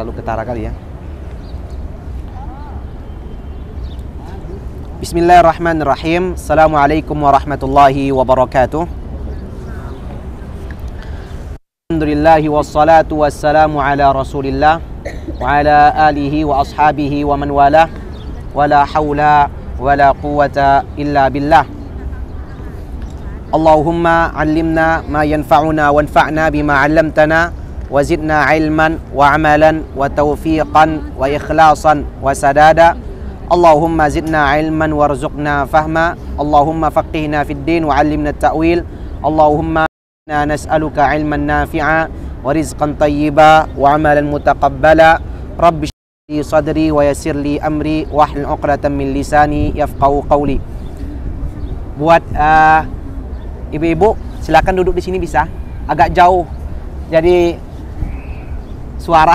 terlalu ketara kali ya. Bismillahirrahmanirrahim. Assalamualaikum warahmatullahi wabarakatuh. Alhamdulillahi wassalatu wassalamu ala rasulillah wa ala alihi wa ashabihi wa man walah. Wala hawla wala quwwata illa billah. Allahumma allimna ma yanfa'una wanfa'na bima 'allamtana wa zidna ilman wa amalan wa tawfiqan wa ikhlasan wa sadada. Allahumma zidna ilman warzuqna fahma. Allahumma faqihna fid din wa 'allimna at-ta'wil. Allahumma inna nas'aluka ilman nafi'a wa rizqan tayyiba wa amalan mutaqabbala. Rabbi shrah li sadri wa yassir li amri wahlul 'uqdatam min lisani yafqahu qawli. Buat ibu-ibu, silakan duduk di sini bisa. Agak jauh. Jadi suara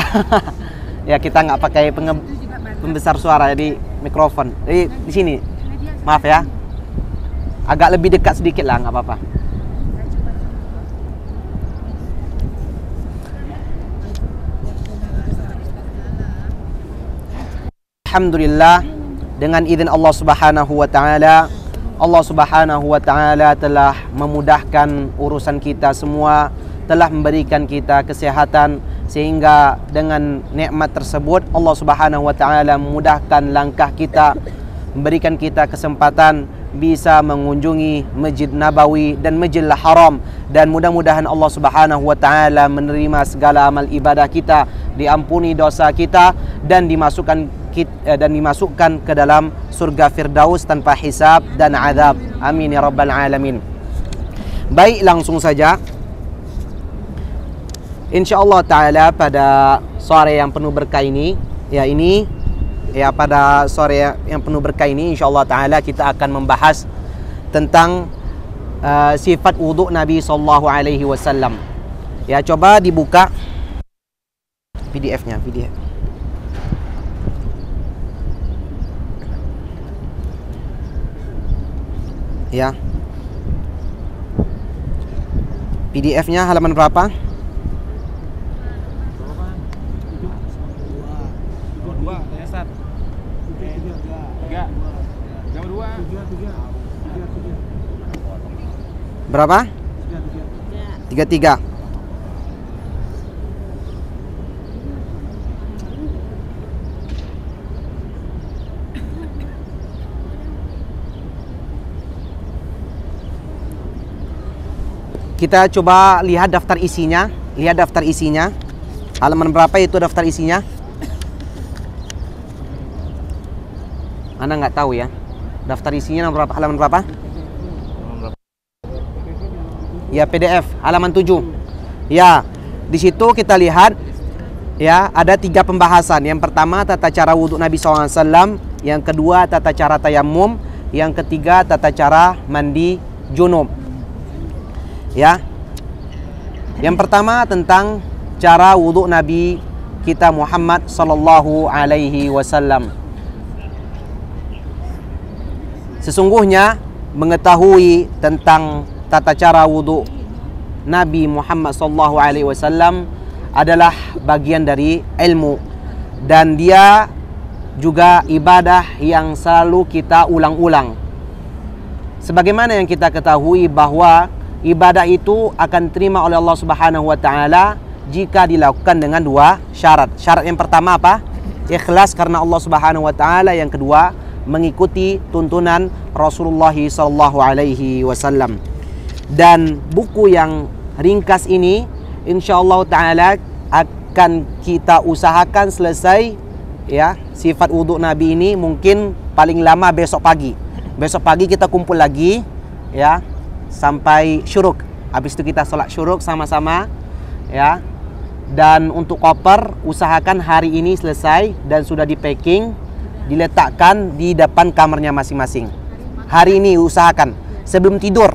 ya kita nggak pakai pembesar suara, jadi mikrofon. Jadi di sini, maaf ya, agak lebih dekat sedikit lah, nggak apa-apa. Alhamdulillah, dengan izin Allah Subhanahu wa taala, Allah Subhanahu wa taala telah memudahkan urusan kita semua, telah memberikan kita kesehatan, sehingga dengan nikmat tersebut Allah Subhanahu wa taala memudahkan langkah kita, memberikan kita kesempatan bisa mengunjungi Masjid Nabawi dan Masjidil Haram, dan mudah-mudahan Allah Subhanahu wa taala menerima segala amal ibadah kita, diampuni dosa kita, dan dimasukkan ke dalam surga Firdaus tanpa hisab dan azab. Amin ya rabbal alamin. Baik, langsung saja. InsyaAllah ta'ala pada sore yang penuh berkah ini, pada sore yang penuh berkah ini InsyaAllah ta'ala kita akan membahas tentang sifat wudhu Nabi SAW. Ya, coba dibuka PDF-nya, ya. PDF-nya halaman berapa? Berapa? 33. Kita coba lihat daftar isinya. Halaman berapa itu daftar isinya? Anda nggak tahu ya. Daftar isinya berapa? Halaman berapa? Ya, PDF halaman 7. Ya, di situ kita lihat ya ada 3 pembahasan. Yang pertama tata cara wudhu Nabi SAW, yang kedua tata cara tayamum, yang ketiga tata cara mandi junub. Ya. Yang pertama tentang cara wudhu Nabi kita Muhammad sallallahu alaihi wasallam. Sesungguhnya mengetahui tentang tata cara wudhu Nabi Muhammad SAW adalah bagian dari ilmu, dan dia juga ibadah yang selalu kita ulang-ulang. Sebagaimana yang kita ketahui bahwa ibadah itu akan terima oleh Allah Subhanahu wa taala jika dilakukan dengan 2 syarat. Syarat yang pertama apa? Ikhlas karena Allah Subhanahu wa taala. Yang kedua, mengikuti tuntunan Rasulullah sallallahu alaihi wasallam. Dan buku yang ringkas ini insyaallah taala akan kita usahakan selesai ya, sifat wudhu Nabi ini mungkin paling lama besok pagi. Besok pagi kita kumpul lagi ya sampai syuruk. Habis itu kita sholat syuruk sama-sama ya. Dan untuk koper usahakan hari ini selesai dan sudah di packing, diletakkan di depan kamarnya masing-masing. Hari ini usahakan sebelum tidur.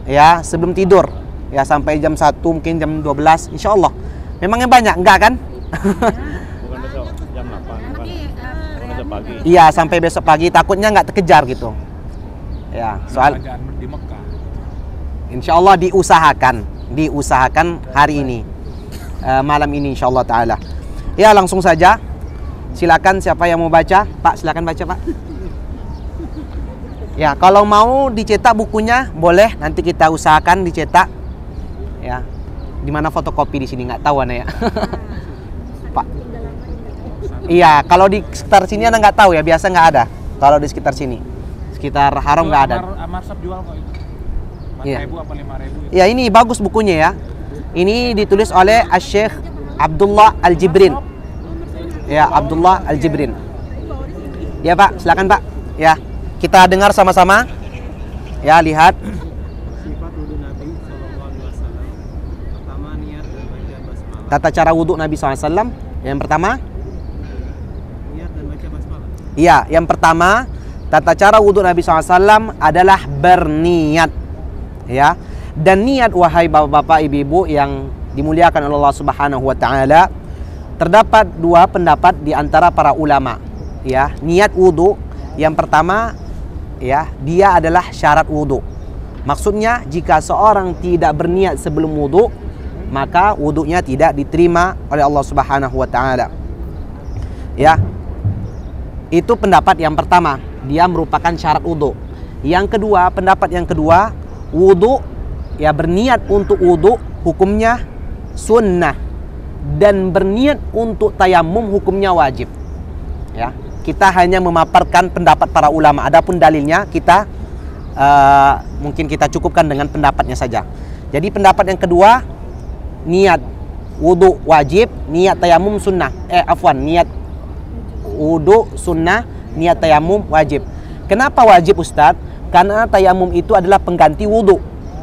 Ya, sebelum tidur. Ya, sampai jam 1, mungkin jam 12, insyaallah. Memangnya banyak, enggak kan? Bukan besok jam 8, bukan besok pagi. Iya, sampai besok pagi, takutnya nggak terkejar gitu. Ya, soal di Mekah. Insyaallah diusahakan hari ini, malam ini insyaallah taala. Ya, langsung saja. Silakan siapa yang mau baca? Pak, silakan baca, Pak. Ya, kalau mau dicetak bukunya boleh, nanti kita usahakan dicetak. Ya. Di mana fotokopi di sini nggak tahu Ana ya. Pak. Iya, kalau di sekitar sini Ana nggak tahu ya, biasa nggak ada. Kalau di sekitar sini. Sekitar Haram nggak ada. Amarsab jual kok itu. 4.000 Iya. apa 5.000 itu. Ya, ini bagus bukunya ya. Ini ditulis oleh Syekh Abdullah Al-Jibrin. Ya, Abdullah Al-Jibrin. Ya, Pak, silakan, Pak. Ya, kita dengar sama-sama. Ya, lihat. Sifat wudu Nabi SAW. Pertama, niat dan baca basmalah. Tata cara wudhu Nabi SAW. Yang pertama, Niat dan baca basmalah. iya, yang pertama, tata cara wudhu Nabi SAW adalah berniat. Ya, dan niat, wahai bapak-bapak, ibu-ibu yang dimuliakan oleh Allah Subhanahu wa taala, terdapat dua pendapat di antara para ulama. Ya, niat wudhu yang pertama, ya, dia adalah syarat wudhu. Maksudnya, jika seorang tidak berniat sebelum wudhu, maka wudhunya tidak diterima oleh Allah Subhanahu wa taala. Ya, itu pendapat yang pertama, dia merupakan syarat wudhu. Yang kedua, pendapat yang kedua, wudhu, ya, berniat untuk wudhu hukumnya sunnah, dan berniat untuk tayamum hukumnya wajib. Ya, kita hanya memaparkan pendapat para ulama. Adapun dalilnya kita mungkin kita cukupkan dengan pendapatnya saja. Jadi pendapat yang kedua, niat wudhu wajib, niat tayamum sunnah. Niat wudhu sunnah, niat tayamum wajib. Kenapa wajib, Ustadz? Karena tayamum itu adalah pengganti wudhu.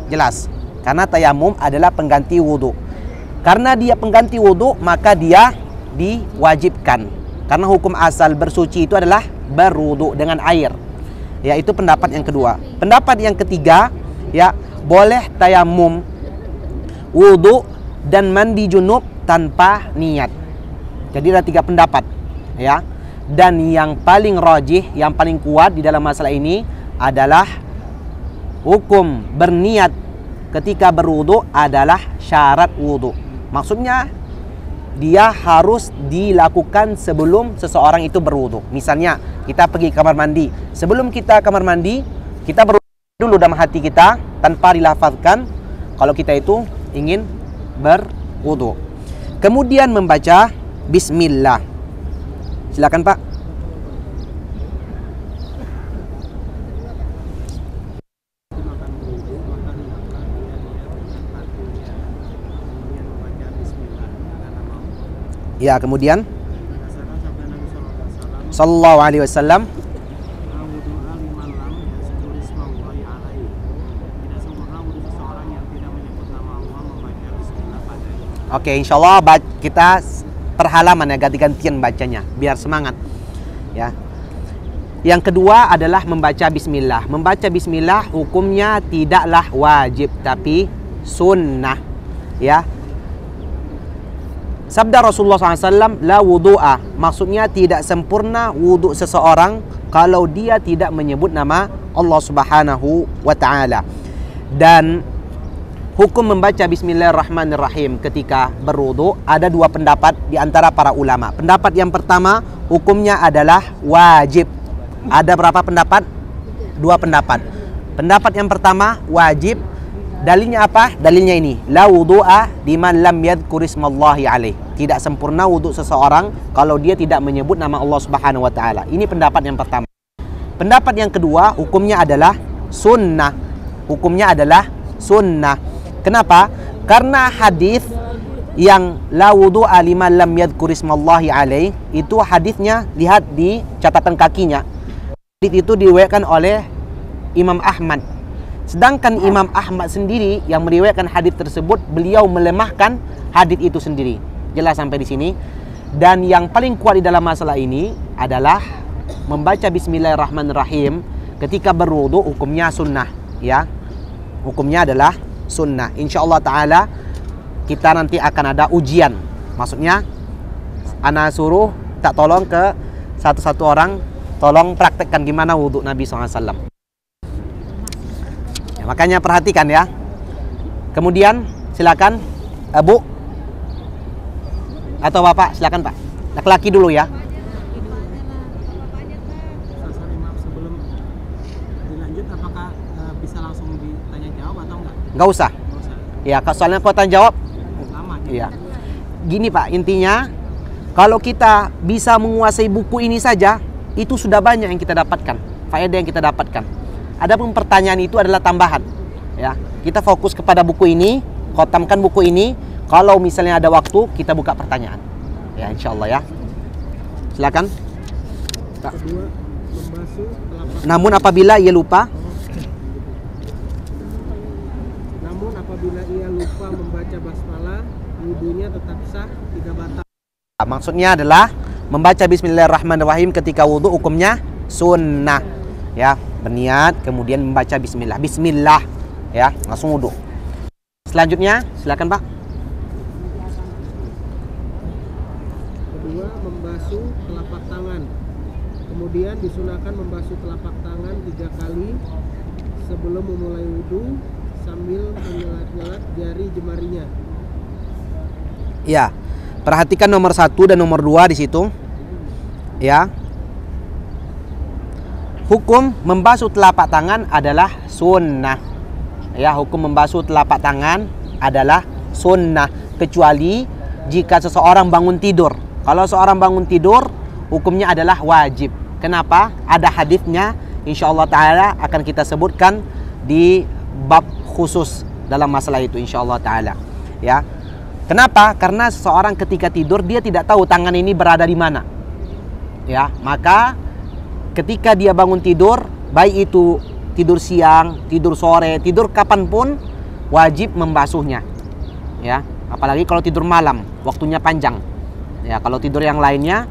Jelas. Karena tayamum adalah pengganti wudhu. Karena dia pengganti wudhu, maka dia diwajibkan. Karena hukum asal bersuci itu adalah berwudhu dengan air. Ya, itu pendapat yang kedua. Pendapat yang ketiga, ya, boleh tayamum, wudhu, dan mandi junub tanpa niat. Jadi ada tiga pendapat. Ya. Dan yang paling rajih, yang paling kuat di dalam masalah ini adalah hukum berniat ketika berwudu adalah syarat wudu. Maksudnya dia harus dilakukan sebelum seseorang itu berwudu. Misalnya kita pergi kamar mandi, sebelum kita kamar mandi kita berwudu dulu dalam hati kita tanpa dilafazkan kalau kita itu ingin berwudu. Kemudian membaca bismillah. Silakan, Pak. Ya, kemudian Berdasarkan sabda Nabi SAW, sallallahu alaihi wasallam. la wudu'a liman lam yazkur ismallahi alaihi. Tidak sempurna wudu seseorang yang tidak menyebut nama Allah membaca bismillah padanya. Oke, insyaallah kita per halaman ya, ganti-gantian bacanya biar semangat. Ya. Yang kedua adalah membaca bismillah. Membaca bismillah hukumnya tidaklah wajib tapi sunnah. Ya. Sabda Rasulullah SAW, la wudu'a, maksudnya tidak sempurna wudhu seseorang kalau dia tidak menyebut nama Allah Subhanahu wa ta'ala. Dan hukum membaca bismillahirrahmanirrahim ketika berwudu ada dua pendapat di antara para ulama. Pendapat yang pertama, hukumnya adalah wajib. Ada berapa pendapat? Dua pendapat. Pendapat yang pertama, wajib. Dalilnya apa? Dalilnya ini, la wudu'a liman lam yadhkur ismallahi alaih. Tidak sempurna wudhu seseorang kalau dia tidak menyebut nama Allah Subhanahu wa taala. Ini pendapat yang pertama. Pendapat yang kedua, hukumnya adalah sunnah. Hukumnya adalah sunnah. Kenapa? Karena hadis yang la wudu'a liman lam yadhkur ismallahi alaih itu hadisnya, lihat di catatan kakinya. Hadis itu diriwayatkan oleh Imam Ahmad. Sedangkan Imam Ahmad sendiri yang meriwayatkan hadis tersebut, beliau melemahkan hadis itu sendiri. Jelas sampai di sini. Dan yang paling kuat di dalam masalah ini adalah membaca bismillahirrahmanirrahim ketika berwudu hukumnya sunnah, ya. Hukumnya adalah sunnah. Insyaallah taala kita nanti akan ada ujian. Maksudnya ana suruh tak tolong ke satu-satu orang, tolong praktekkan gimana wudu Nabi SAW. Makanya perhatikan ya. Kemudian silakan Bu atau Bapak, silakan Pak. Laki-laki dulu ya. Sorry, maaf, sebelum dilanjut apakah bisa langsung ditanya jawab atau enggak? Nggak usah. Nggak usah. Ya, soalnya kalau tanya jawab. Lama. Iya. Gini Pak, intinya kalau kita bisa menguasai buku ini saja, itu sudah banyak yang kita dapatkan, faedah yang kita dapatkan. Adapun pertanyaan itu adalah tambahan. Ya, kita fokus kepada buku ini, khotamkan buku ini. Kalau misalnya ada waktu, kita buka pertanyaan. Ya, insya Allah ya. Silakan. Kedua, membasuh telapak. Namun apabila ia lupa, Namun apabila ia lupa membaca basmalah, wudunya tetap sah, tidak batal. maksudnya adalah membaca Bismillahirrahmanirrahim ketika wudhu hukumnya sunnah. Ya, berniat kemudian membaca Bismillah. Bismillah, ya, langsung wudhu. Selanjutnya, silakan Pak. Kedua, membasuh telapak tangan. Kemudian disunahkan membasuh telapak tangan 3 kali sebelum memulai wudhu sambil menyelat-nyelat jari jemarinya. Ya, perhatikan nomor 1 dan nomor 2 di situ. Ya. Hukum membasuh telapak tangan adalah sunnah. Ya, hukum membasuh telapak tangan adalah sunnah, kecuali jika seseorang bangun tidur. Kalau seorang bangun tidur, hukumnya adalah wajib. Kenapa? Ada hadisnya, insyaallah taala akan kita sebutkan di bab khusus dalam masalah itu, insyaallah taala. Ya. Kenapa? Karena seseorang ketika tidur dia tidak tahu tangan ini berada di mana. Ya, maka ketika dia bangun tidur, baik itu tidur siang, tidur sore, tidur kapanpun, wajib membasuhnya. Ya, apalagi kalau tidur malam, waktunya panjang. Ya, kalau tidur yang lainnya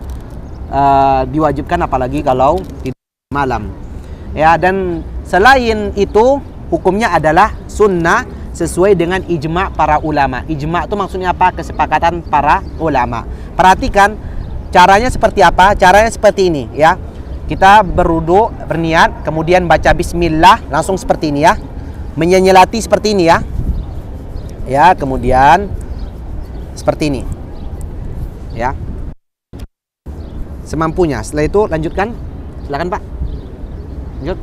diwajibkan, apalagi kalau tidur malam. Ya, dan selain itu hukumnya adalah sunnah sesuai dengan ijma' para ulama. Ijma' itu maksudnya apa? Kesepakatan para ulama. Perhatikan caranya seperti apa? Caranya seperti ini, ya. Kita berwudu, berniat, kemudian baca bismillah, langsung seperti ini ya. Menyelati seperti ini ya. Ya, kemudian seperti ini. Ya. Semampunya. Setelah itu lanjutkan. Silakan Pak. Lanjut.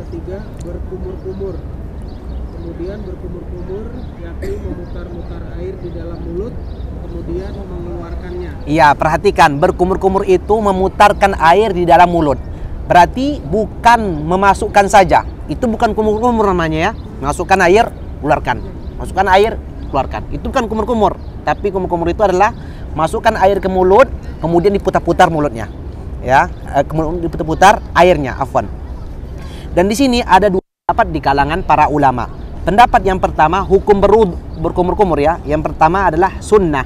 Ketiga, berkumur-kumur. Kemudian berkumur-kumur, yakni memutar-mutar air di dalam mulut, kemudian mengeluarkannya. Iya, perhatikan, berkumur-kumur itu memutarkan air di dalam mulut. Berarti bukan memasukkan saja. Itu bukan kumur-kumur namanya ya. Masukkan air, keluarkan. Masukkan air, keluarkan. Itu bukan kumur-kumur. Tapi kumur-kumur itu adalah masukkan air ke mulut, kemudian diputar-putar mulutnya. Ya, kemudian diputar-putar airnya, afwan. Dan di sini ada dua pendapat di kalangan para ulama. Pendapat yang pertama, hukum berkumur-kumur ya. Yang pertama adalah sunnah.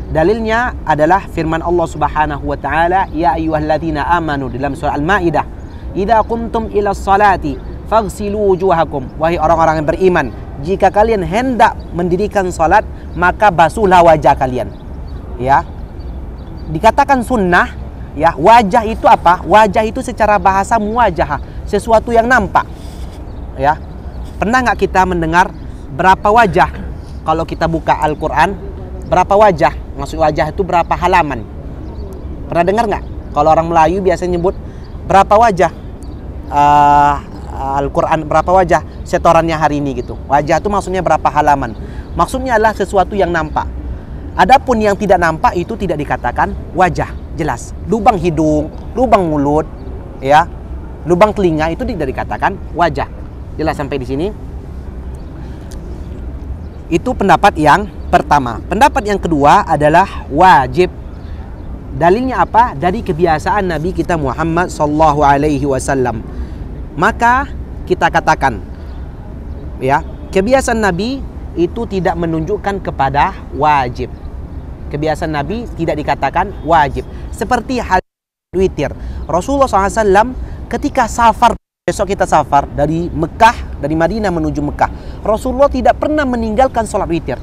Dalilnya adalah firman Allah Subhanahu wa taala, ya ayyuhalladzina amanu, dalam surah Al-Maidah, idza qumtum ila sholati faghsilu wujuhakum. Wahai orang-orang yang beriman, jika kalian hendak mendirikan salat, maka basuhlah wajah kalian. Ya. Dikatakan sunnah, ya. Wajah itu apa? Wajah itu secara bahasa muwajahah, sesuatu yang nampak. Ya. Pernah nggak kita mendengar berapa wajah? Kalau kita buka Al-Quran, berapa wajah? Maksud wajah itu berapa halaman? Pernah dengar nggak? Kalau orang Melayu biasanya nyebut berapa wajah Al-Quran, berapa wajah setorannya hari ini gitu. Wajah itu maksudnya berapa halaman. Maksudnya adalah sesuatu yang nampak. Adapun yang tidak nampak itu tidak dikatakan wajah, jelas. Lubang hidung, lubang mulut, ya, lubang telinga itu tidak dikatakan wajah. Jelas sampai di sini. Itu pendapat yang pertama. Pendapat yang kedua adalah wajib. Dalilnya apa? Dari kebiasaan Nabi kita Muhammad sallallahu alaihi wasallam. Maka kita katakan, ya, kebiasaan Nabi itu tidak menunjukkan kepada wajib. Kebiasaan Nabi tidak dikatakan wajib. Seperti hal witir. Rasulullah SAW ketika safar, besok kita safar dari Mekah, dari Madinah menuju Mekah, Rasulullah tidak pernah meninggalkan sholat witir.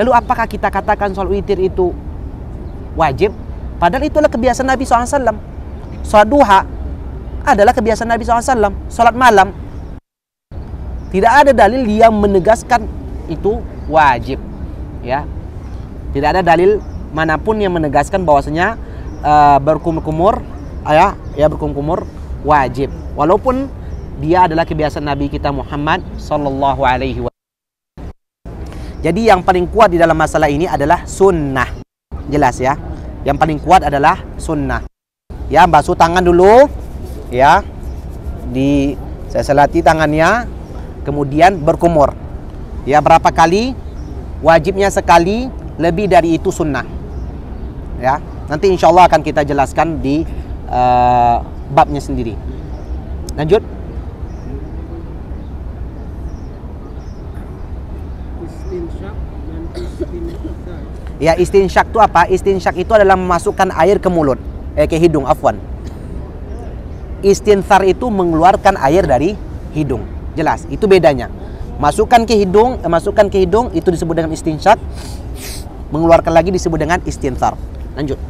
Lalu apakah kita katakan sholat witir itu wajib? Padahal itulah kebiasaan Nabi SAW. Sholat duha adalah kebiasaan Nabi SAW. Sholat malam, tidak ada dalil yang menegaskan itu wajib. Ya, Tidak ada dalil manapun yang menegaskan bahwasanya berkumur-kumur berkumur wajib. Walaupun dia adalah kebiasaan Nabi kita Muhammad sallallahu alaihi wasallam. Jadi yang paling kuat di dalam masalah ini adalah sunnah. Jelas ya. Yang paling kuat adalah sunnah. Ya, basuh tangan dulu. Ya. Saya selati tangannya, kemudian berkumur. Ya, berapa kali? Wajibnya sekali, lebih dari itu sunnah. Ya, nanti insya Allah akan kita jelaskan di babnya sendiri. Lanjut. Istinsyak dan istinsyak. Ya, istinsyak itu apa? Istinsyak itu adalah memasukkan air ke mulut, ke hidung, afwan. Istinthar itu mengeluarkan air dari hidung. Jelas, itu bedanya. Masukkan ke hidung itu disebut dengan istinsyak. Mengeluarkan lagi disebut dengan istinthar. Lanjut.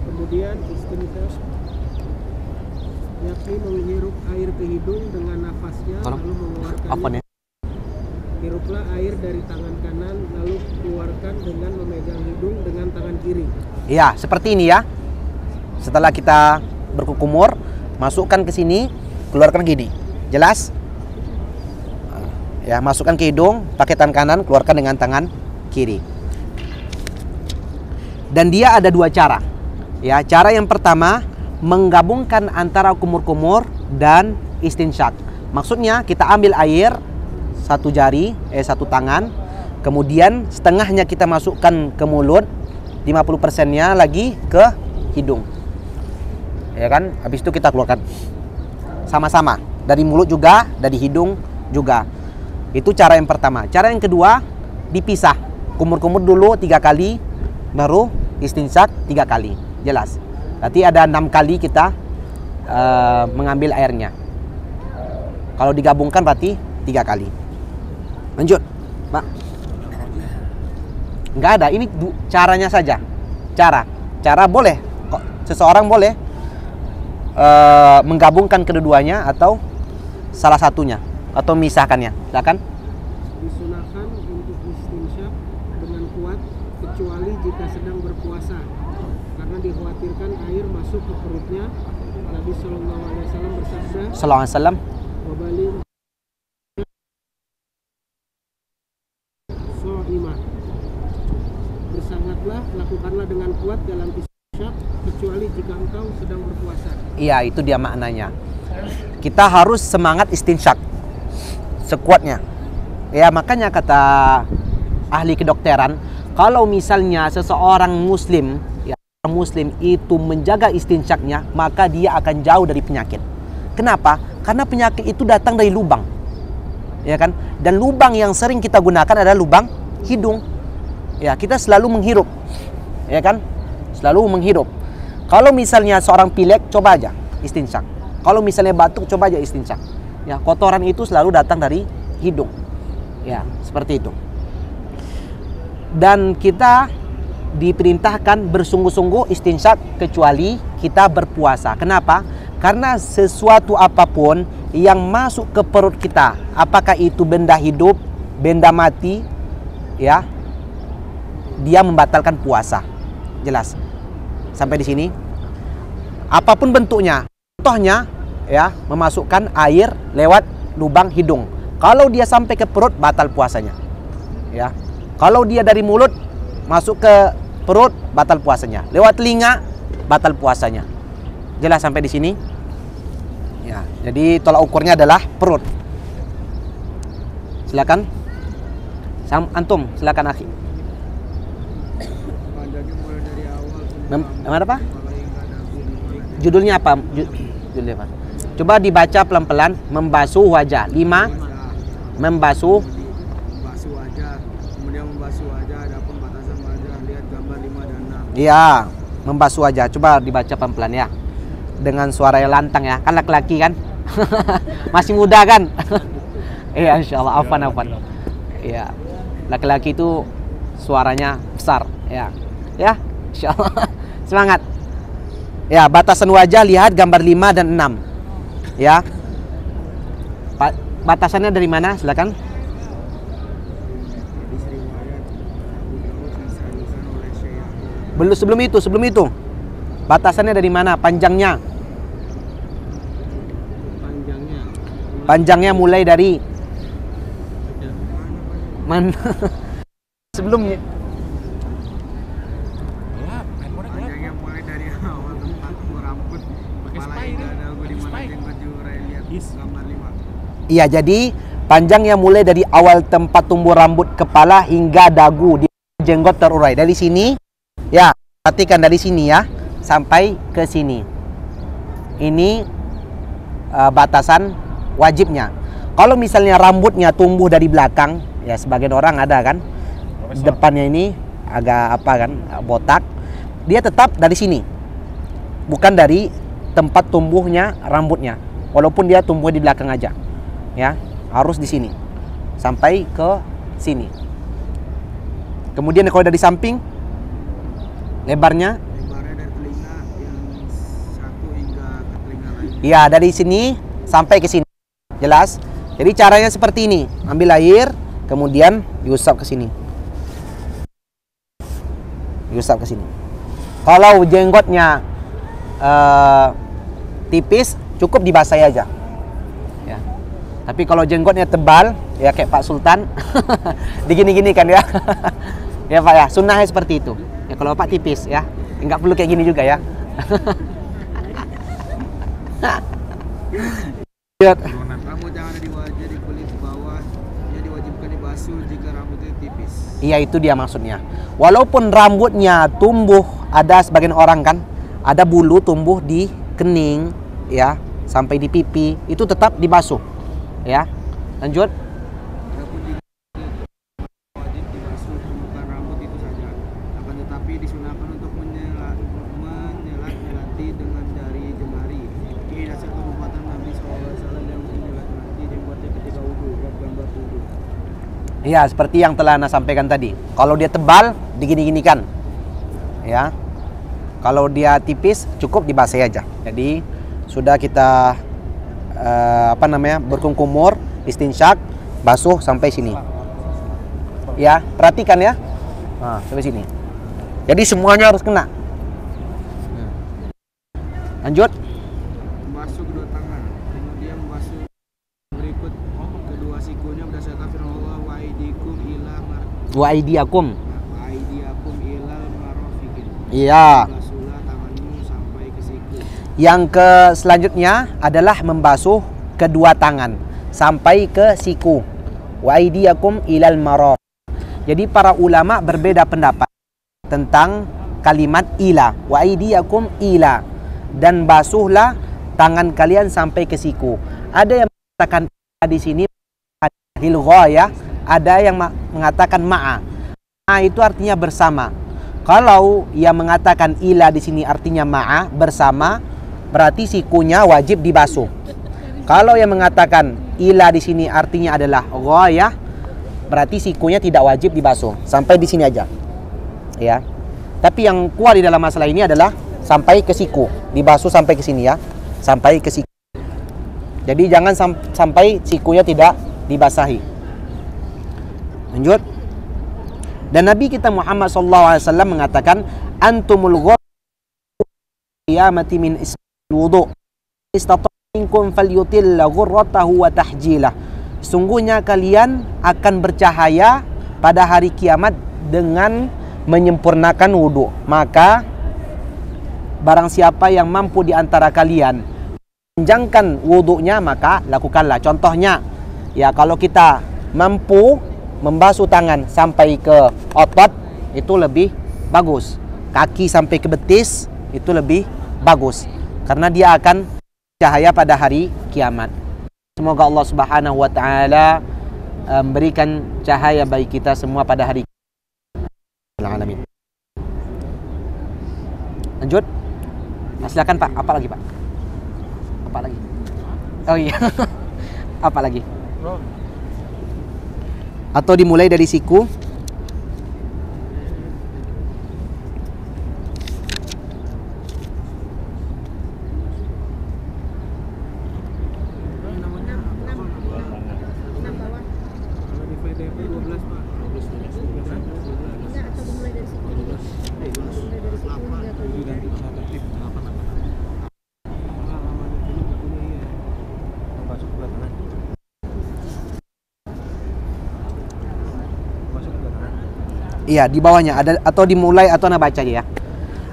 Kemudian istinsyak yakni menghirup air ke hidung dengan nafasnya lalu mengeluarkannya. Ya? Hiruplah air dari tangan kanan lalu keluarkan dengan memegang hidung dengan tangan kiri. Iya, seperti ini ya. Setelah kita berkumur, masukkan ke sini, keluarkan gini. Jelas? Ya, masukkan ke hidung, pakai tangan kanan, keluarkan dengan tangan kiri. Dan dia ada dua cara. Ya, cara yang pertama menggabungkan antara kumur-kumur dan istinsyak. Maksudnya kita ambil air satu jari, satu tangan, kemudian setengahnya kita masukkan ke mulut, 50%-nya lagi ke hidung. Ya kan? Habis itu kita keluarkan. Sama-sama, dari mulut juga, dari hidung juga. Itu cara yang pertama. Cara yang kedua, dipisah. Kumur-kumur dulu 3 kali, baru istinsyak 3 kali. Jelas. Berarti ada 6 kali kita mengambil airnya. Kalau digabungkan berarti 3 kali. Lanjut, Pak. Enggak ada, ini caranya saja. Cara boleh. Kok seseorang boleh menggabungkan keduanya atau salah satunya atau memisahkannya. Silakan. Disunahkan untuk istinsyak dengan kuat kecuali jika sedang berpuasa karena dikhawatirkan air masuk ke perutnya. Nabi Shallallahu Alaihi Wasallam bersabda, Sallallahu Alaihi Wasallam. "Wabali so'imah." Bersangatlah, lakukanlah dengan kuat dalam istinsyak kecuali jika engkau sedang berpuasa. Iya, itu dia maknanya. Kita harus semangat istinsyak sekuatnya. Ya, makanya kata ahli kedokteran, kalau misalnya seseorang muslim, ya, muslim itu menjaga istinsyaknya, maka dia akan jauh dari penyakit. Kenapa? Karena penyakit itu datang dari lubang. Ya kan? Dan lubang yang sering kita gunakan adalah lubang hidung. Ya, kita selalu menghirup. Ya kan? Selalu menghirup. Kalau misalnya seorang pilek, coba aja istinsyak. Kalau misalnya batuk, coba aja istinsyak. Ya, kotoran itu selalu datang dari hidung. Ya, seperti itu. Dan kita diperintahkan bersungguh-sungguh istinsyak kecuali kita berpuasa. Kenapa? Karena sesuatu apapun yang masuk ke perut kita, apakah itu benda hidup, benda mati, ya, dia membatalkan puasa. Jelas. Sampai di sini. Apapun bentuknya. Contohnya, ya, memasukkan air lewat lubang hidung. Kalau dia sampai ke perut, batal puasanya. Ya. Kalau dia dari mulut masuk ke perut, batal puasanya. Lewat telinga, batal puasanya. Jelas sampai di sini? Ya, jadi tolak ukurnya adalah perut. Silakan. Antum, silakan akhi. Apa? Judulnya apa? Judulnya apa? Coba dibaca pelan-pelan. Membasuh wajah. 5. Membasuh wajah, kemudian membasuh wajah, adapun batasan wajah lihat gambar 5 dan 6. Iya, membasuh wajah. Coba dibaca pelan-pelan ya. Dengan suara yang lantang ya. Kan laki-laki kan? Masih muda kan? Iya, insyaallah. Afwan. Iya. Laki-laki itu suaranya besar ya. Ya, insyaallah. Semangat. Ya, batasan wajah lihat gambar 5 dan 6. Ya. Batasannya dari mana? Silakan. Belum, sebelum itu. Batasannya dari mana? Panjangnya. Panjangnya mulai dari mana? Sebelumnya. Panjangnya mulai dari awal tempat tumbuh rambut kepala hingga dagu di mana jenggot Jurai, lihat gambar 5. Iya, jadi panjangnya mulai dari awal tempat tumbuh rambut kepala hingga dagu di jenggot terurai. Dari sini, ya, perhatikan dari sini ya, sampai ke sini. Ini batasan wajibnya. Kalau misalnya rambutnya tumbuh dari belakang, ya sebagian orang ada kan, depannya ini agak apa kan, botak, dia tetap dari sini, bukan dari tempat tumbuhnya rambutnya, walaupun dia tumbuh di belakang aja, ya harus di sini sampai ke sini. Kemudian kalau dari samping, lebarnya dari telinga yang satu hingga ke telinga lain. ya dari sini sampai ke sini, jelas. Jadi caranya seperti ini, ambil air, kemudian diusap ke sini, diusap ke sini. Kalau jenggotnya tipis, cukup dibasahi aja. Ya. Tapi kalau jenggotnya tebal, ya kayak Pak Sultan, digini-gini kan ya. Ya Pak ya, sunnahnya seperti itu. Ya kalau Pak tipis ya, nggak perlu kayak gini juga ya. Rambut yang ada di wajah di kulit bawahnya diwajibkan dibasuh jika rambutnya tipis. Iya, itu dia maksudnya. Walaupun rambutnya tumbuh, ada sebagian orang kan, ada bulu tumbuh di kening, ya, sampai di pipi, itu tetap dibasuh. Ya, lanjut. Adapun jika wajib dibasuh permukaan rambut itu saja. Akan tetapi disunahkan untuk menyelat-nyelati dengan jari jemari. Ini dasar perbuatan Nabi SAW yang menyelat-nyelati jenggotnya ketika wudu. Buat gambar wudu. Ya, seperti yang telah Ana sampaikan tadi. Kalau dia tebal, digini-ginikan. Ya. Kalau dia tipis, cukup dibasahi aja. Jadi sudah kita berkumur, istinsyak, basuh sampai sini. Ya, perhatikan ya. Nah, sampai sini. Jadi semuanya harus kena. Lanjut. Membasuh kedua tangan, kemudian membasuh berikut kedua sikunya berdasarkan firman Allah, wa aidikum ila Wa aidiakum. marafiqin. Iya. Basuhlah tanganmu sampai ke siku. Yang selanjutnya adalah membasuh kedua tangan sampai ke siku. Wa aidiakum ilal maraf. Jadi para ulama berbeda pendapat tentang kalimat ila. Wa aidiakum ila. Dan basuhlah tangan kalian sampai ke siku. Ada yang mengatakan di sini hadil ghayah, ada yang mengatakan ma'a. Ma'a itu artinya bersama. Kalau yang mengatakan ila di sini artinya ma'a, bersama, berarti sikunya wajib dibasuh. Kalau yang mengatakan ila di sini artinya adalah ghayah, berarti sikunya tidak wajib dibasuh. Sampai di sini aja. Ya. Tapi yang kuat di dalam masalah ini adalah sampai ke siku, dibasuh sampai ke sini ya, sampai ke siku. Jadi jangan sampai sikunya tidak dibasahi. Lanjut. Dan Nabi kita Muhammad SAW mengatakan, antumul qiyamati min ismil wudu, istata'inkum falyutilla ghurratahu wa tahjilah. Sungguhnya kalian akan bercahaya pada hari kiamat dengan menyempurnakan wudu. Maka barang siapa yang mampu di antara kalian panjangkan wudunya, maka lakukanlah. Contohnya, ya kalau kita mampu membasuh tangan sampai ke otot, itu lebih bagus. Kaki sampai ke betis, itu lebih bagus. Karena dia akan cahaya pada hari kiamat. Semoga Allah Subhanahu wa Ta'ala memberikan cahaya bagi kita semua pada hari kiamat. Lanjut. Nah, silakan Pak, apa lagi Pak? Apa lagi? Oh iya. Apa lagi? Atau dimulai dari siku? Kalau di PDF 12 Pak. 12. Iya, di bawahnya ada, atau dimulai, atau baca aja ya.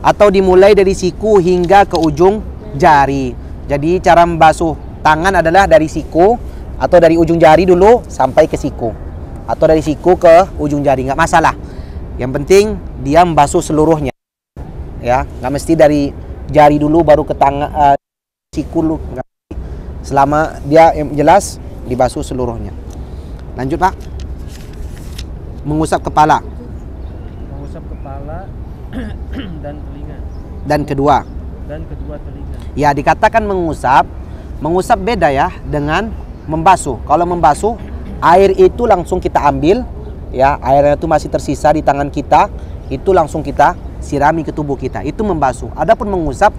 Atau dimulai dari siku hingga ke ujung jari. Jadi cara membasuh tangan adalah dari siku atau dari ujung jari dulu sampai ke siku. Atau dari siku ke ujung jari, nggak masalah. Yang penting dia membasuh seluruhnya. Ya, nggak mesti dari jari dulu baru ke tangan, siku dulu. Selama dia yang jelas dibasuh seluruhnya. Lanjut Pak. Mengusap kepala. Mengusap kepala dan telinga. Dan kedua telinga. Ya, dikatakan mengusap. Mengusap beda ya dengan membasuh. Kalau membasuh, air itu langsung kita ambil, ya, airnya itu masih tersisa di tangan kita, itu langsung kita sirami ke tubuh kita. Itu membasuh. Adapun mengusap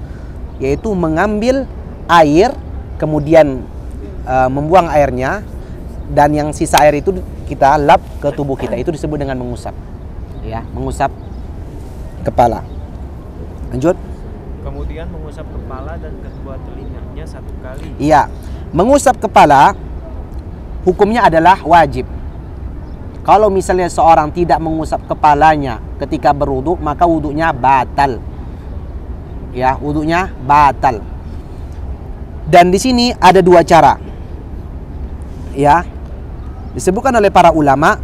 yaitu mengambil air kemudian membuang airnya, dan yang sisa air itu kita lap ke tubuh kita. Itu disebut dengan mengusap. Ya, mengusap kepala. Lanjut. Kemudian mengusap kepala dan kedua telinganya 1 kali. Iya, mengusap kepala hukumnya adalah wajib. Kalau misalnya seorang tidak mengusap kepalanya ketika berwudu, maka wudunya batal. Ya, wudunya batal. Dan di sini ada 2 cara. Ya, disebutkan oleh para ulama.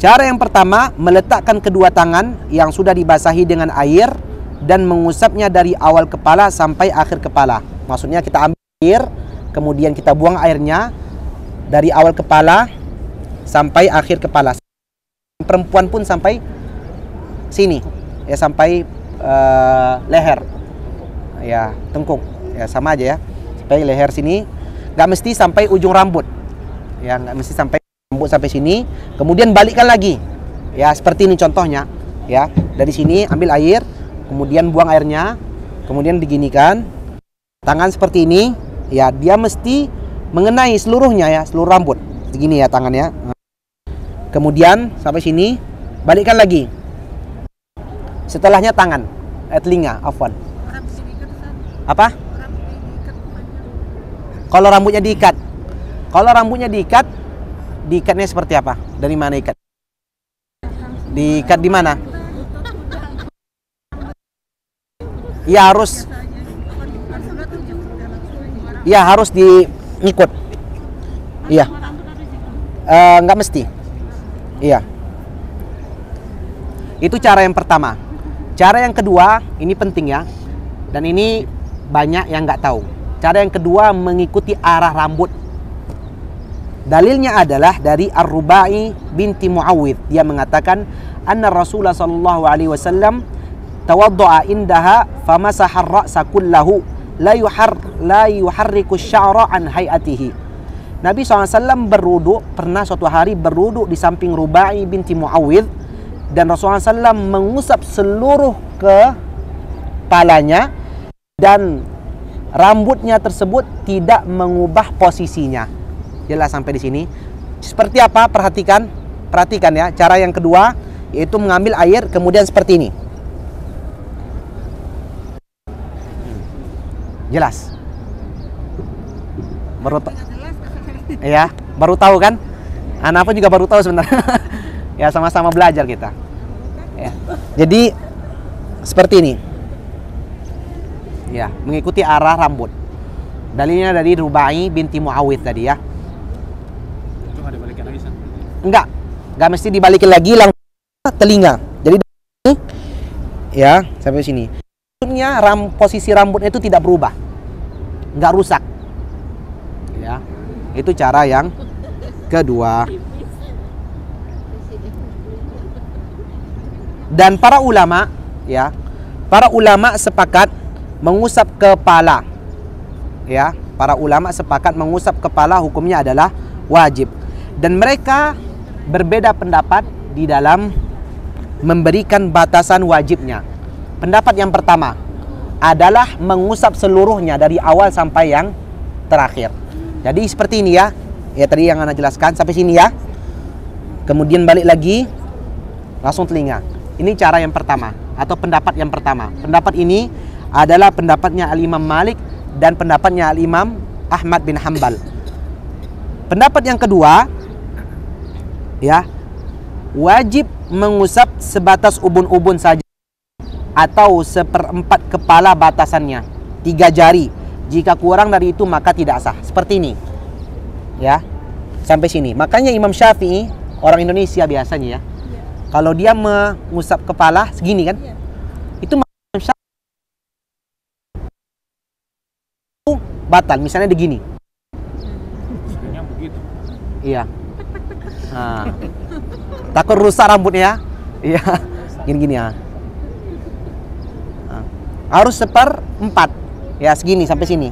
Cara yang pertama, meletakkan kedua tangan yang sudah dibasahi dengan air dan mengusapnya dari awal kepala sampai akhir kepala. Maksudnya kita ambil air, kemudian kita buang airnya dari awal kepala sampai akhir kepala. Perempuan pun sampai sini, ya, sampai leher, ya, tengkuk, ya, sama aja ya, sampai leher sini. Nggak mesti sampai ujung rambut, ya, nggak mesti sampai rambut sampai sini. Kemudian balikkan lagi, ya, seperti ini contohnya, ya, dari sini ambil air, kemudian buang airnya, kemudian diginikan, tangan seperti ini, ya, dia mesti mengenai seluruhnya, ya, seluruh rambut, begini ya tangannya. Kemudian sampai sini, balikkan lagi. Setelahnya tangan, telinga, afwan. Apa? Kalau rambutnya diikat, diikatnya seperti apa? Dari mana ikat? Diikat di mana? Ya harus, ya harus diikut. Iya, nggak mesti. Iya, itu cara yang pertama. Cara yang kedua, ini penting ya, dan ini banyak yang nggak tahu. Cara yang kedua mengikuti arah rambut. Dalilnya adalah dari Ar-Rubai binti Muawwidh. Dia mengatakan, anna Rasulullah sallallahu alaihi wasallam tawaddu'a indaha famasaha ar-ra'sa kullahu la yuharriku asy-sya'ra an hay'atihi. Nabi SAW berwudu, pernah suatu hari berwudu di samping Rubai binti Muawwidh, dan Rasulullah SAW mengusap seluruh kepalanya dan rambutnya tersebut tidak mengubah posisinya. Jelas sampai di sini. Seperti apa? Perhatikan ya. Cara yang kedua yaitu mengambil air kemudian seperti ini. Jelas. Ya, baru tahu kan? Anak pun juga baru tahu sebenarnya. Ya, sama-sama belajar kita. Ya. Jadi seperti ini. Ya, mengikuti arah rambut. Dalilnya dari Rubai binti Muawwidh tadi ya. Itu nggak dibalikin lagi, San? Enggak mesti dibalikin lagi, langsung telinga. Jadi ini, ya, sampai sini. Maksudnya posisi rambutnya itu tidak berubah, nggak rusak. Ya, itu cara yang kedua. Dan para ulama, ya, para ulama sepakat mengusap kepala. Ya, para ulama sepakat mengusap kepala hukumnya adalah wajib. Dan mereka berbeda pendapat di dalam memberikan batasan wajibnya. Pendapat yang pertama adalah mengusap seluruhnya dari awal sampai yang terakhir. Jadi seperti ini ya. Ya, tadi yang Ana jelaskan sampai sini ya. Kemudian balik lagi langsung telinga. Ini cara yang pertama atau pendapat yang pertama. Pendapat ini adalah pendapatnya Al-Imam Malik dan pendapatnya Al-Imam Ahmad bin Hanbal. Pendapat yang kedua, ya, wajib mengusap sebatas ubun-ubun saja atau seperempat kepala batasannya, 3 jari. Jika kurang dari itu maka tidak sah. Seperti ini. Ya. Sampai sini. Makanya Imam Syafi'i, orang Indonesia biasanya ya, kalau dia mengusap kepala segini kan, itu Imam Syafi'i itu batal. Misalnya begini. Iya. Nah, takut rusak rambutnya. Iya. Gini-gini ya. Nah, harus 1/4. Ya, segini sampai sini.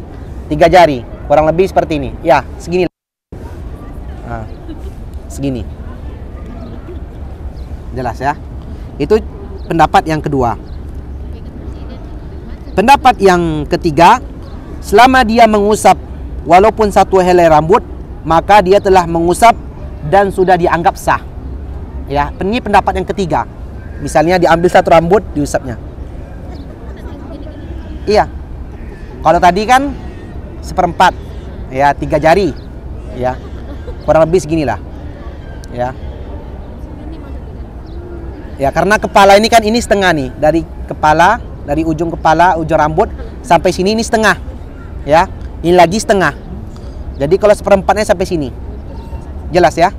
3 jari, kurang lebih seperti ini. Ya, segini. Nah, segini. Jelas ya. Itu pendapat yang kedua. Pendapat yang ketiga, selama dia mengusap walaupun 1 helai rambut, maka dia telah mengusap dan sudah dianggap sah. Ya, ini pendapat yang ketiga. Misalnya diambil 1 rambut, diusapnya. Iya. Kalau tadi kan 1/4, ya 3 jari, ya kurang lebih seginilah, ya. Ya karena kepala ini kan ini setengah nih, dari kepala, dari ujung kepala, ujung rambut sampai sini ini setengah, ya. Ini lagi setengah. Jadi kalau 1/4-nya sampai sini, jelas ya.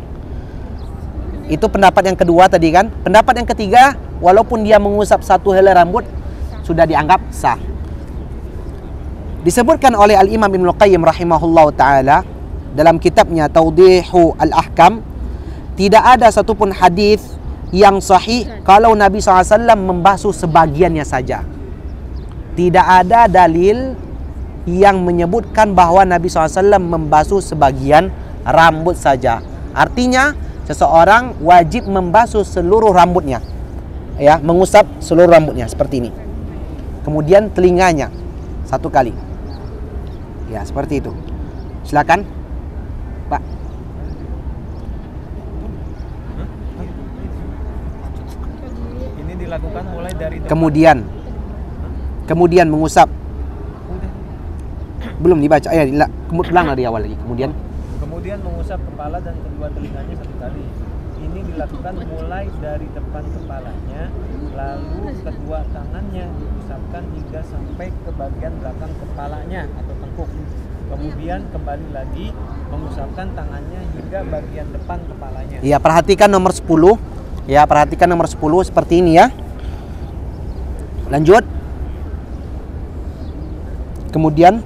Itu pendapat yang kedua tadi kan. Pendapat yang ketiga, walaupun dia mengusap 1 helai rambut, sudah dianggap sah. Disebutkan oleh Al-Imam Ibnu Qayyim rahimahullah ta'ala dalam kitabnya Tawdihu Al-Ahkam, tidak ada satupun hadis yang sahih kalau Nabi SAW membasuh sebagiannya saja. Tidak ada dalil yang menyebutkan bahwa Nabi SAW membasuh sebagian rambut saja. Artinya seseorang wajib membasuh seluruh rambutnya, ya, mengusap seluruh rambutnya seperti ini. Kemudian telinganya 1 kali. Ya, seperti itu. Silakan, Pak. Ini dilakukan mulai dari depan. Kemudian mengusap. Belum dibaca. Ulang dari awal lagi. Kemudian mengusap kepala dan kedua telinganya 1 kali. Ini dilakukan mulai dari depan kepalanya, lalu kedua tangannya diusapkan hingga sampai ke bagian belakang kepalanya atau tengkuk. Kemudian kembali lagi mengusapkan tangannya hingga bagian depan kepalanya. Ya, perhatikan nomor 10. Ya, perhatikan nomor 10 seperti ini ya. Lanjut. Kemudian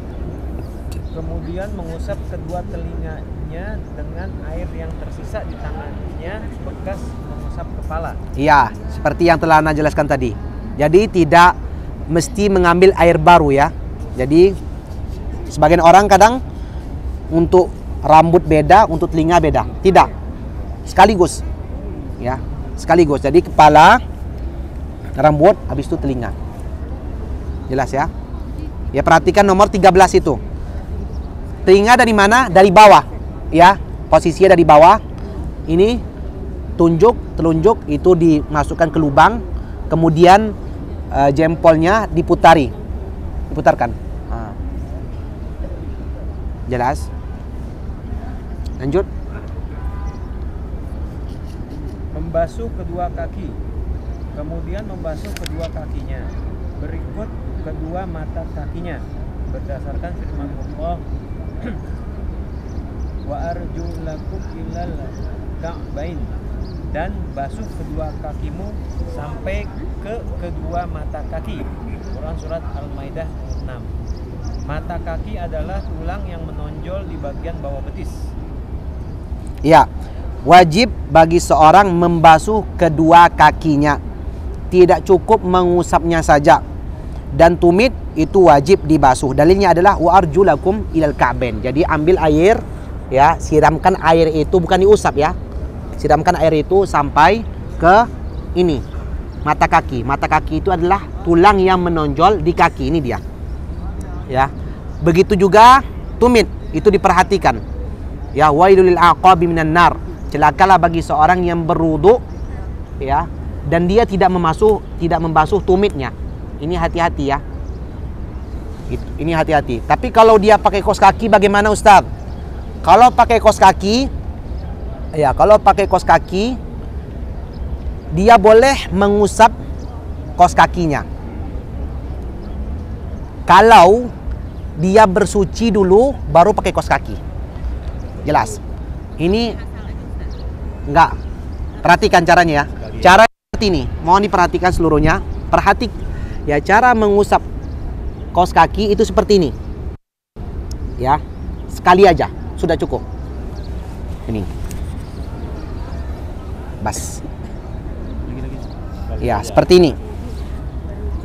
mengusap kedua telinganya dengan air yang tersisa di tangannya bekas mengusap kepala. Iya, seperti yang telah Anda jelaskan tadi. Jadi tidak mesti mengambil air baru ya. Jadi sebagian orang kadang untuk rambut beda, untuk telinga beda. Tidak. Sekaligus. Ya, sekaligus. Jadi kepala, rambut, habis itu telinga. Jelas ya? Ya, perhatikan nomor 13 itu. Telinga dari mana? Dari bawah, ya. Posisinya dari bawah. Ini telunjuk itu dimasukkan ke lubang, kemudian jempolnya diputarkan. Jelas? Lanjut. Membasuh kedua kaki. Kemudian membasuh kedua kakinya. Berikut kedua mata kakinya. Berdasarkan firman Allah, wa arjulakum ilal ka'bain, dan basuh kedua kakimu sampai ke kedua mata kaki. Quran surat Al-Maidah 6. Mata kaki adalah tulang yang menonjol di bagian bawah betis. Ya, wajib bagi seorang membasuh kedua kakinya. Tidak cukup mengusapnya saja. Dan tumit itu wajib dibasuh. Dalilnya adalah wa arjulakum ilal ka'bain. Jadi ambil air, ya, siramkan air itu, bukan diusap ya. Siramkan air itu sampai ke ini, mata kaki. Mata kaki itu adalah tulang yang menonjol di kaki, ini dia. Ya. Begitu juga tumit, itu diperhatikan. Ya, wailul lil aqabi minan nar. Celakalah bagi seorang yang berwudu, ya, dan dia tidak membasuh tumitnya. Ini hati-hati ya. Ini hati-hati. Tapi kalau dia pakai kaos kaki bagaimana, Ustaz? Kalau pakai kaos kaki, ya, kalau pakai kaos kaki dia boleh mengusap kaos kakinya. Kalau dia bersuci dulu baru pakai kaos kaki. Jelas. Ini enggak. Perhatikan caranya ya. Cara seperti ini. Mohon diperhatikan seluruhnya. Perhatik ya, cara mengusap kaos kaki itu seperti ini. Ya. Sekali aja sudah cukup. Ini. Bas. Ya, seperti ini.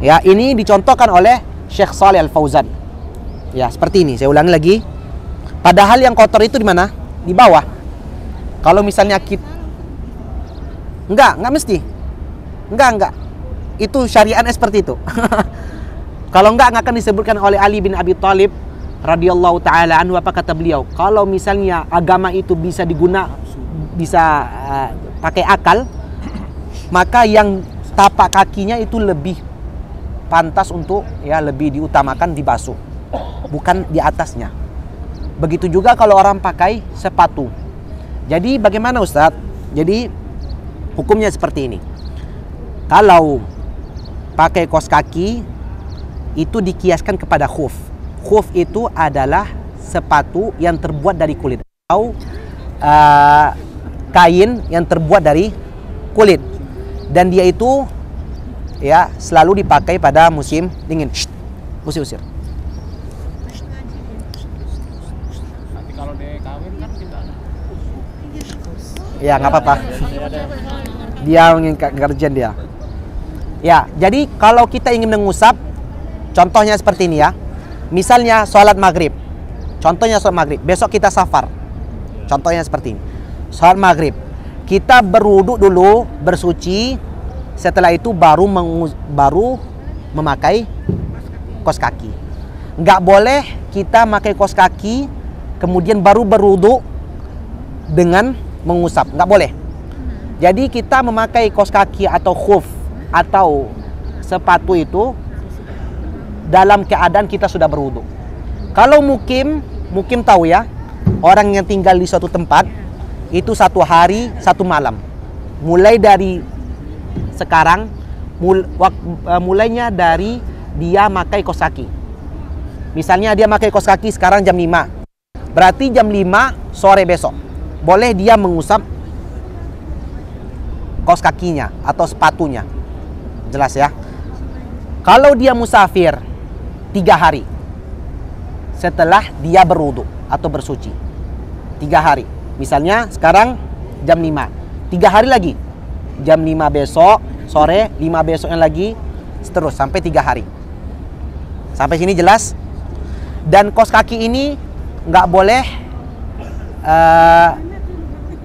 Ya, ini dicontohkan oleh Syekh Shalih Al-Fauzan. Ya, seperti ini. Saya ulangi lagi. Padahal yang kotor itu di mana? Di bawah. Kalau misalnya kita enggak mesti. Enggak. Itu syariatnya seperti itu. Kalau enggak akan disebutkan oleh Ali bin Abi Thalib radhiyallahu taala anhu, apa kata beliau? Kalau misalnya agama itu bisa pakai akal, maka yang tapak kakinya itu lebih pantas untuk lebih diutamakan dibasuh, bukan di atasnya. Begitu juga kalau orang pakai sepatu. Jadi bagaimana Ustadz? Jadi hukumnya seperti ini. Kalau pakai kaos kaki itu dikiaskan kepada khuf. Khuf itu adalah sepatu yang terbuat dari kulit atau kain yang terbuat dari kulit, dan dia itu selalu dipakai pada musim dingin. Usir. Nanti kalau dia kawin kan kita ya nggak apa-apa, dia ingin kerjaan dia. Ya, jadi kalau kita ingin mengusap, contohnya seperti ini ya. Misalnya sholat maghrib. Contohnya sholat maghrib. Besok kita safar. Contohnya seperti ini. Sholat maghrib. Kita berwudu dulu, bersuci. Setelah itu baru memakai kaos kaki. Nggak boleh kita pakai kaos kaki kemudian baru berwudu dengan mengusap. Nggak boleh. Jadi kita memakai kaos kaki atau khuf atau sepatu itu dalam keadaan kita sudah berwudu. Kalau mukim tahu ya, orang yang tinggal di suatu tempat itu 1 hari 1 malam. Mulai dari sekarang, mulainya dari dia pakai kaos kaki. Misalnya dia pakai kaos kaki sekarang jam 5. Berarti jam 5 sore besok boleh dia mengusap kaos kakinya atau sepatunya. Jelas ya. Kalau dia musafir 3 hari setelah dia berwudu atau bersuci, 3 hari. Misalnya sekarang jam 5, 3 hari lagi, jam 5 besok sore, 5 besoknya lagi, seterus sampai 3 hari. Sampai sini jelas? Dan kaos kaki ini nggak boleh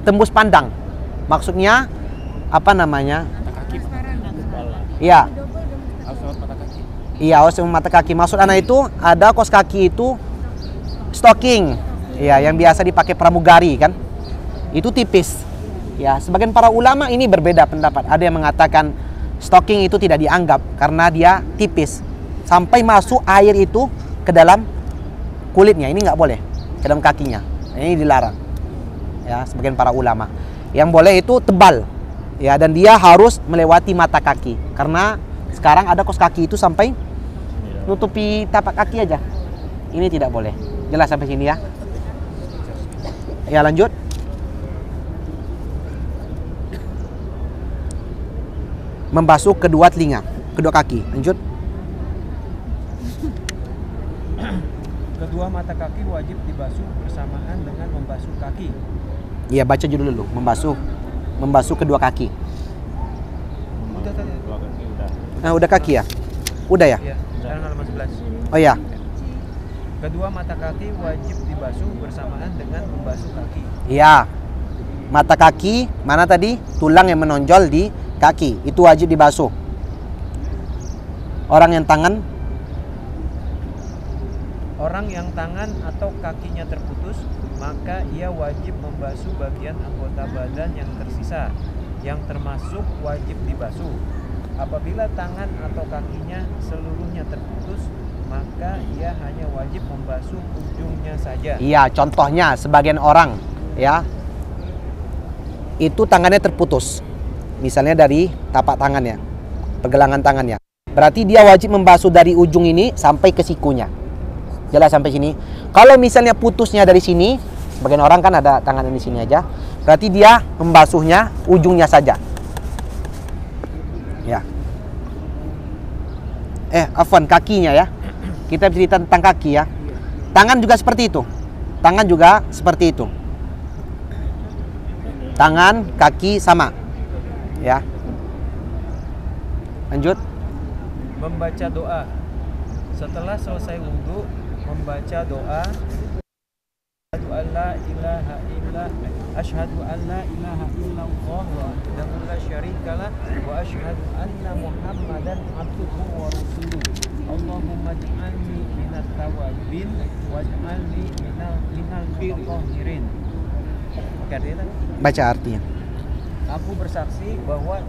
tembus pandang. Maksudnya apa namanya? Iya. Iya, harus mata kaki. Maksud anak itu ada kaos kaki itu stocking, ya, yang biasa dipakai pramugari kan? Itu tipis. Ya, sebagian para ulama ini berbeda pendapat. Ada yang mengatakan stocking itu tidak dianggap karena dia tipis sampai masuk air itu ke dalam kulitnya. Ini nggak boleh ke dalam kakinya. Ini dilarang. Ya, sebagian para ulama. Yang boleh itu tebal. Ya, dan dia harus melewati mata kaki karena sekarang ada kaos kaki itu sampai nutupi tapak kaki aja. Ini tidak boleh. Jelas sampai sini ya? Ya, lanjut. Membasuh kedua telinga, kedua kaki. Lanjut. kedua mata kaki wajib dibasuh bersamaan dengan membasuh kaki. Iya, baca judul dulu. Membasuh kedua kaki. Udah tadi. Nah, udah kaki ya? Udah ya? Iya, sekarang halaman 11. Oh ya. Kedua mata kaki wajib dibasuh bersamaan dengan membasuh kaki. Iya. Mata kaki, mana tadi? Tulang yang menonjol di kaki. Itu wajib dibasuh. Orang yang tangan atau kakinya terputus, maka ia wajib membasuh bagian anggota badan yang tersisa, yang termasuk wajib dibasuh. Apabila tangan atau kakinya seluruhnya terputus, maka ia hanya wajib membasuh ujungnya saja. Iya, contohnya sebagian orang ya itu tangannya terputus. misalnya dari tapak tangannya, pergelangan tangannya. Berarti dia wajib membasuh dari ujung ini sampai ke sikunya. Jelas sampai sini. Kalau misalnya putusnya dari sini, sebagian orang kan ada tangan di sini aja. Berarti dia membasuhnya ujungnya saja. Ya. Afwan, kakinya ya. Kita cerita tentang kaki ya. Tangan juga seperti itu. Tangan juga seperti itu. Tangan, kaki sama. Ya. Lanjut. Membaca doa. Setelah selesai wudhu, membaca doa. Asyhadu an la ilaha illallah wahdahu la syarikalah wa asyhadu anna Muhammadan abduhu wa rasuluh. Allahumma ij'alni minat tawabin waj'alni minal mutatahhirin. Oke, artinya? Baca artinya. Aku bersaksi bahwa